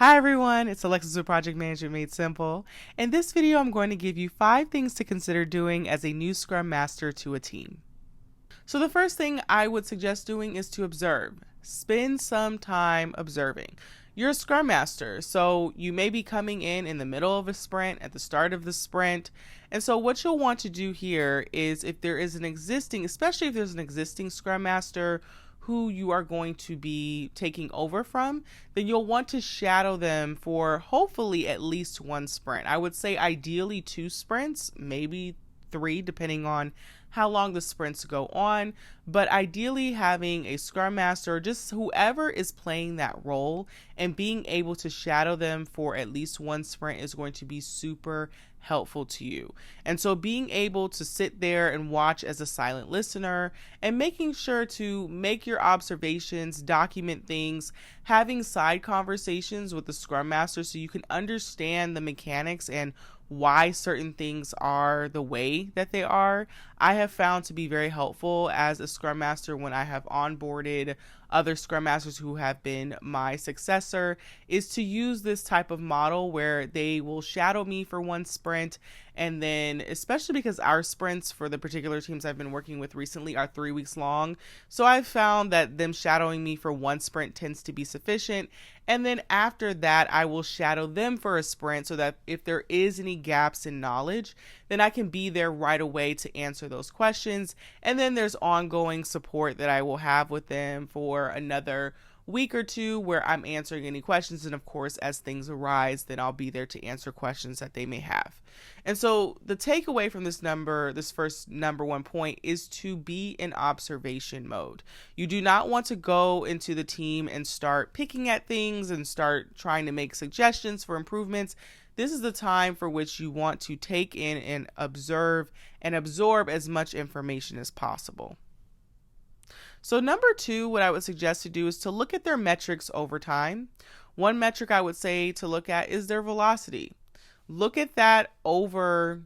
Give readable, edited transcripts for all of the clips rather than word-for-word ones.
Hi everyone, it's Alexis with Project Management Made Simple. In this video, I'm going to give you 5 things to consider doing as a new Scrum Master to a team. So the first thing I would suggest doing is to observe. Spend some time observing. You're a Scrum Master, so you may be coming in the middle of a sprint, at the start of the sprint. And so what you'll want to do here is if there is an existing, especially if there's an existing Scrum Master who you are going to be taking over from, then you'll want to shadow them for hopefully at least 1 sprint. I would say ideally 2 sprints, maybe 3, depending on how long the sprints go on. But ideally having a Scrum Master, just whoever is playing that role, and being able to shadow them for at least 1 sprint is going to be super helpful to you. And so being able to sit there and watch as a silent listener and making sure to make your observations, document things, having side conversations with the Scrum Master so you can understand the mechanics and why certain things are the way that they are, I have found to be very helpful as a Scrum Master when I have onboarded other Scrum Masters who have been my successor, is to use this type of model where they will shadow me for 1 sprint. And then, especially because our sprints for the particular teams I've been working with recently are 3 weeks long. So I've found that them shadowing me for 1 sprint tends to be sufficient. And then after that, I will shadow them for a sprint so that if there is any gaps in knowledge, then I can be there right away to answer those questions. And then there's ongoing support that I will have with them for another week or 2 where I'm answering any questions. And of course, as things arise, then I'll be there to answer questions that they may have. And so the takeaway from this first number 1 point is to be in observation mode. You do not want to go into the team and start picking at things and start trying to make suggestions for improvements. This is the time for which you want to take in and observe and absorb as much information as possible. So number 2, what I would suggest to do is to look at their metrics over time. One metric I would say to look at is their velocity. Look at that over,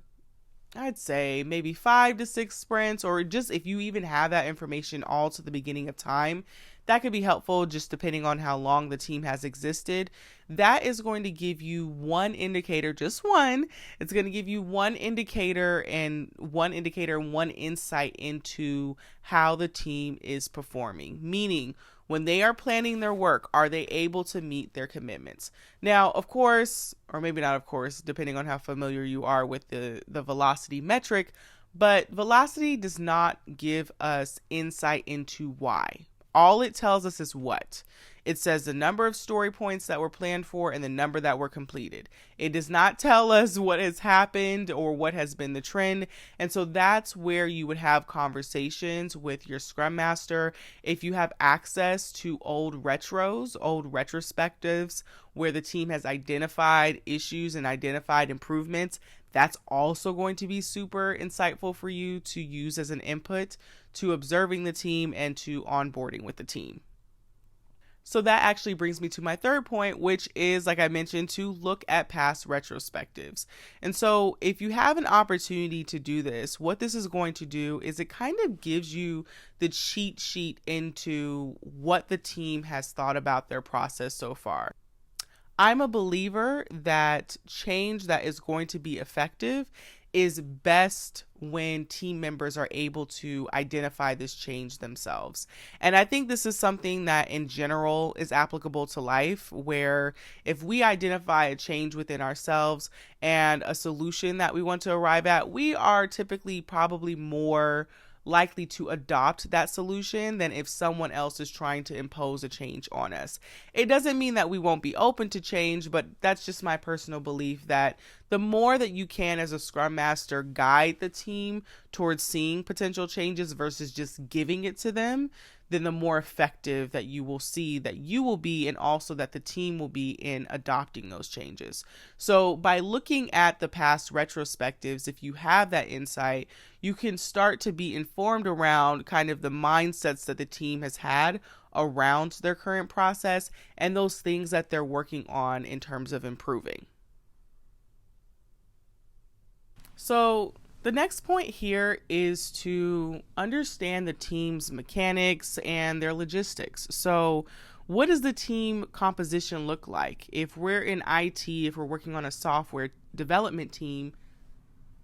I'd say maybe 5 to 6 sprints, or just if you even have that information all to the beginning of time, that could be helpful just depending on how long the team has existed. That is going to give you 1 indicator, just 1. It's going to give you 1 indicator and 1 insight into how the team is performing. Meaning, when they are planning their work, are they able to meet their commitments? Now, of course, or maybe not of course, depending on how familiar you are with the velocity metric, but velocity does not give us insight into why. All it tells us is what. It says the number of story points that were planned for and the number that were completed. It does not tell us what has happened or what has been the trend. And so that's where you would have conversations with your Scrum Master. If you have access to old retrospectives where the team has identified issues and identified improvements, that's also going to be super insightful for you to use as an input to observing the team and to onboarding with the team. So that actually brings me to my third point, which is, like I mentioned, to look at past retrospectives. And so if you have an opportunity to do this, what this is going to do is it kind of gives you the cheat sheet into what the team has thought about their process so far. I'm a believer that change that is going to be effective is best when team members are able to identify this change themselves. And I think this is something that in general is applicable to life, where if we identify a change within ourselves and a solution that we want to arrive at, we are typically probably more likely to adopt that solution than if someone else is trying to impose a change on us. It doesn't mean that we won't be open to change, but that's just my personal belief that the more that you can as a Scrum Master guide the team towards seeing potential changes versus just giving it to them, then the more effective that you will see that you will be, and also that the team will be in adopting those changes. So by looking at the past retrospectives, if you have that insight, you can start to be informed around kind of the mindsets that the team has had around their current process and those things that they're working on in terms of improving. So the next point here is to understand the team's mechanics and their logistics. So what does the team composition look like? If we're in IT, if we're working on a software development team,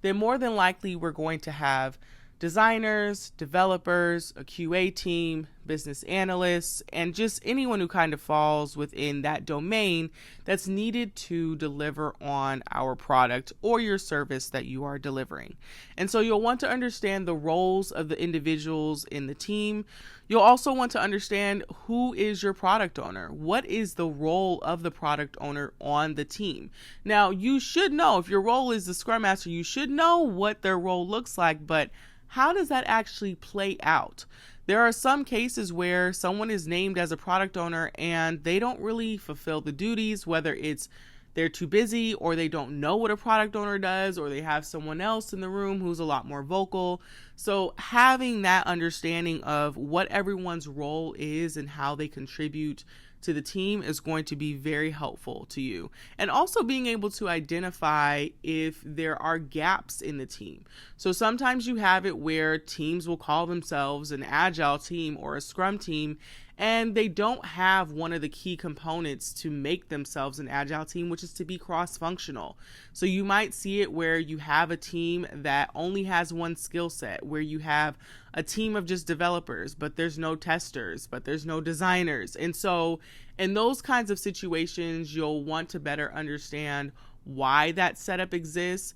then more than likely we're going to have designers, developers, a QA team, business analysts, and just anyone who kind of falls within that domain that's needed to deliver on our product or your service that you are delivering. And so you'll want to understand the roles of the individuals in the team. You'll also want to understand who is your product owner. What is the role of the product owner on the team? Now, you should know, if your role is the Scrum Master, you should know what their role looks like, but how does that actually play out? There are some cases where someone is named as a product owner and they don't really fulfill the duties, whether it's they're too busy or they don't know what a product owner does, or they have someone else in the room who's a lot more vocal. So having that understanding of what everyone's role is and how they contribute to the team is going to be very helpful to you. And also being able to identify if there are gaps in the team. So sometimes you have it where teams will call themselves an Agile team or a Scrum team, and they don't have one of the key components to make themselves an Agile team, which is to be cross-functional. So you might see it where you have a team that only has one skill set, where you have a team of just developers, but there's no testers, but there's no designers. And so in those kinds of situations, you'll want to better understand why that setup exists.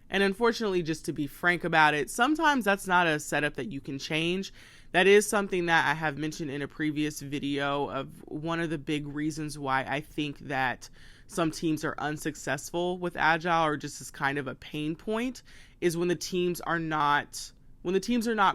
And unfortunately, just to be frank about it, sometimes that's not a setup that you can change. That is something that I have mentioned in a previous video of one of the big reasons why I think that some teams are unsuccessful with Agile, or just as kind of a pain point, is when the teams are not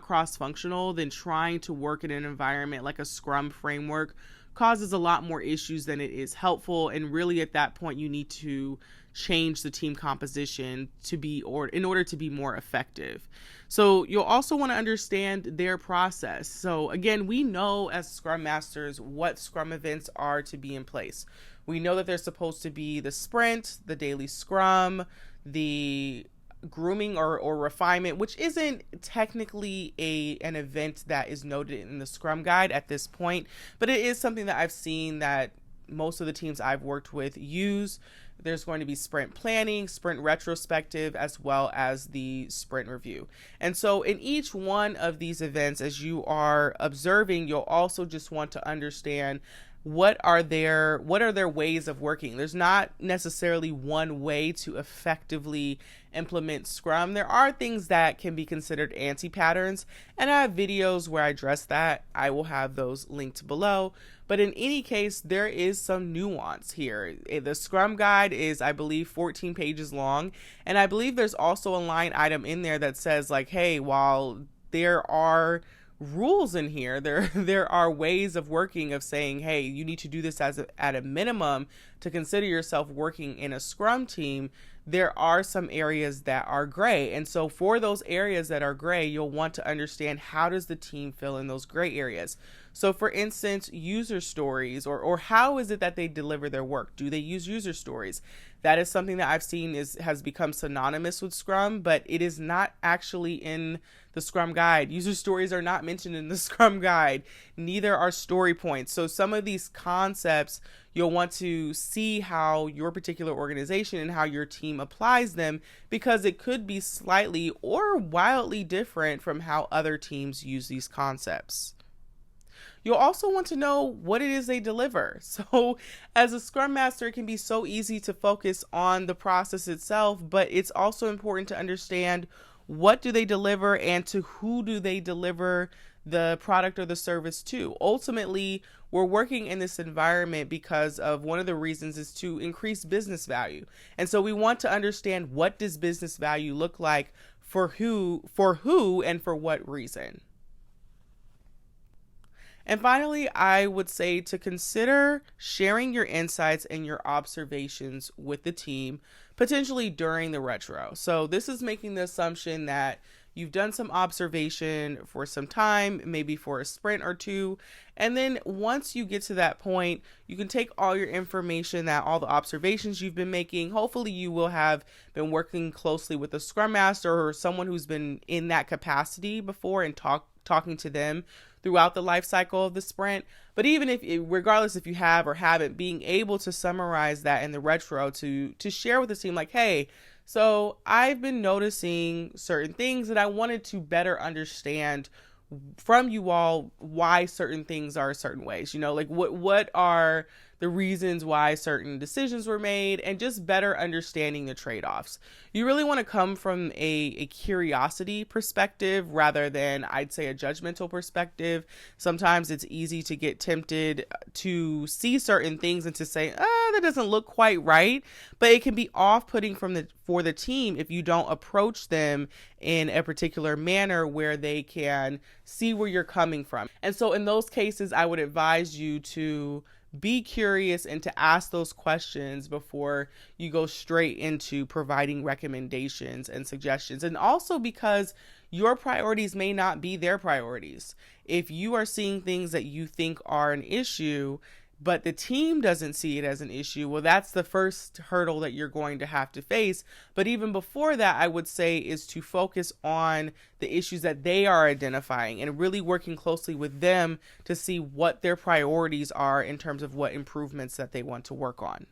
cross-functional. Then trying to work in an environment like a Scrum framework causes a lot more issues than it is helpful. And really at that point, you need to change the team composition in order to be more effective. So you'll also want to understand their process. So again, we know as Scrum Masters what Scrum events are to be in place. We know that there's supposed to be the sprint, the daily Scrum, the grooming or refinement, which isn't technically an event that is noted in the Scrum guide at this point, but it is something that I've seen that most of the teams I've worked with use. There's going to be sprint planning, sprint retrospective, as well as the sprint review. And so in each one of these events, as you are observing, you'll also just want to understand what are their ways of working. There's not necessarily one way to effectively implement Scrum. There are things that can be considered anti-patterns, and I have videos where I address that. I will have those linked below. But in any case, there is some nuance here. The Scrum guide is, I believe, 14 pages long, and I believe there's also a line item in there that says, like, hey, while there are rules in here, there are ways of working, of saying, hey, you need to do this at a minimum to consider yourself working in a Scrum team. There are some areas that are gray. And so for those areas that are gray, you'll want to understand, how does the team fill in those gray areas? So for instance, user stories, or how is it that they deliver their work? Do they use user stories? That is something that I've seen has become synonymous with Scrum, but it is not actually in the Scrum guide. User stories are not mentioned in the Scrum guide. Neither are story points. So some of these concepts, you'll want to see how your particular organization and how your team applies them, because it could be slightly or wildly different from how other teams use these concepts. You'll also want to know what it is they deliver. So as a Scrum Master, it can be so easy to focus on the process itself, but it's also important to understand, what do they deliver and to who do they deliver the product or the service to? Ultimately, we're working in this environment because of one of the reasons is to increase business value. And so we want to understand, what does business value look like for who, and for what reason? And finally, I would say to consider sharing your insights and your observations with the team, potentially during the retro. So this is making the assumption that you've done some observation for some time, maybe for a sprint or two. And then once you get to that point, you can take all your information, all the observations you've been making. Hopefully you will have been working closely with a Scrum Master or someone who's been in that capacity before, and talking to them throughout the life cycle of the sprint. But even if, regardless if you have or haven't, being able to summarize that in the retro to share with the team, like, hey, so I've been noticing certain things and I wanted to better understand from you all why certain things are certain ways, like what are the reasons why certain decisions were made, and just better understanding the trade-offs. You really want to come from a curiosity perspective rather than, I'd say, a judgmental perspective. Sometimes it's easy to get tempted to see certain things and to say, that doesn't look quite right, but it can be off-putting for the team if you don't approach them in a particular manner where they can see where you're coming from. And so in those cases, I would advise you to be curious and to ask those questions before you go straight into providing recommendations and suggestions. And also because your priorities may not be their priorities. If you are seeing things that you think are an issue, but the team doesn't see it as an issue, well, that's the first hurdle that you're going to have to face. But even before that, I would say is to focus on the issues that they are identifying and really working closely with them to see what their priorities are in terms of what improvements that they want to work on.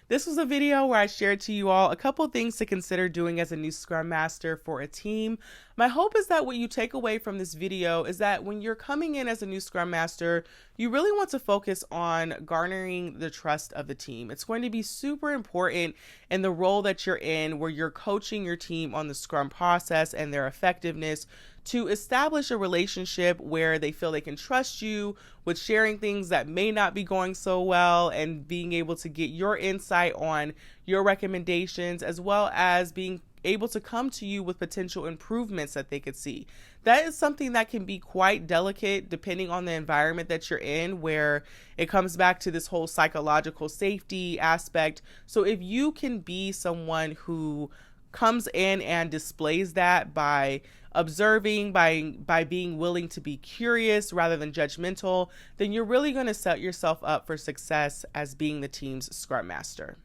This was a video where I shared to you all a couple things to consider doing as a new Scrum Master for a team. My hope is that what you take away from this video is that when you're coming in as a new Scrum Master, you really want to focus on garnering the trust of the team. It's going to be super important in the role that you're in, where you're coaching your team on the Scrum process and their effectiveness, to establish a relationship where they feel they can trust you with sharing things that may not be going so well, and being able to get your insight on your recommendations, as well as being able to come to you with potential improvements that they could see. That is something that can be quite delicate depending on the environment that you're in, where it comes back to this whole psychological safety aspect. So if you can be someone who comes in and displays that by observing, by being willing to be curious rather than judgmental, then you're really going to set yourself up for success as being the team's Scrum Master.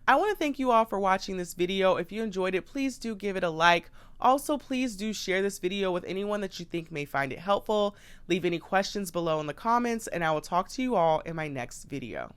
I want to thank you all for watching this video. If you enjoyed it, please do give it a like. Also, please do share this video with anyone that you think may find it helpful. Leave any questions below in the comments, and I will talk to you all in my next video.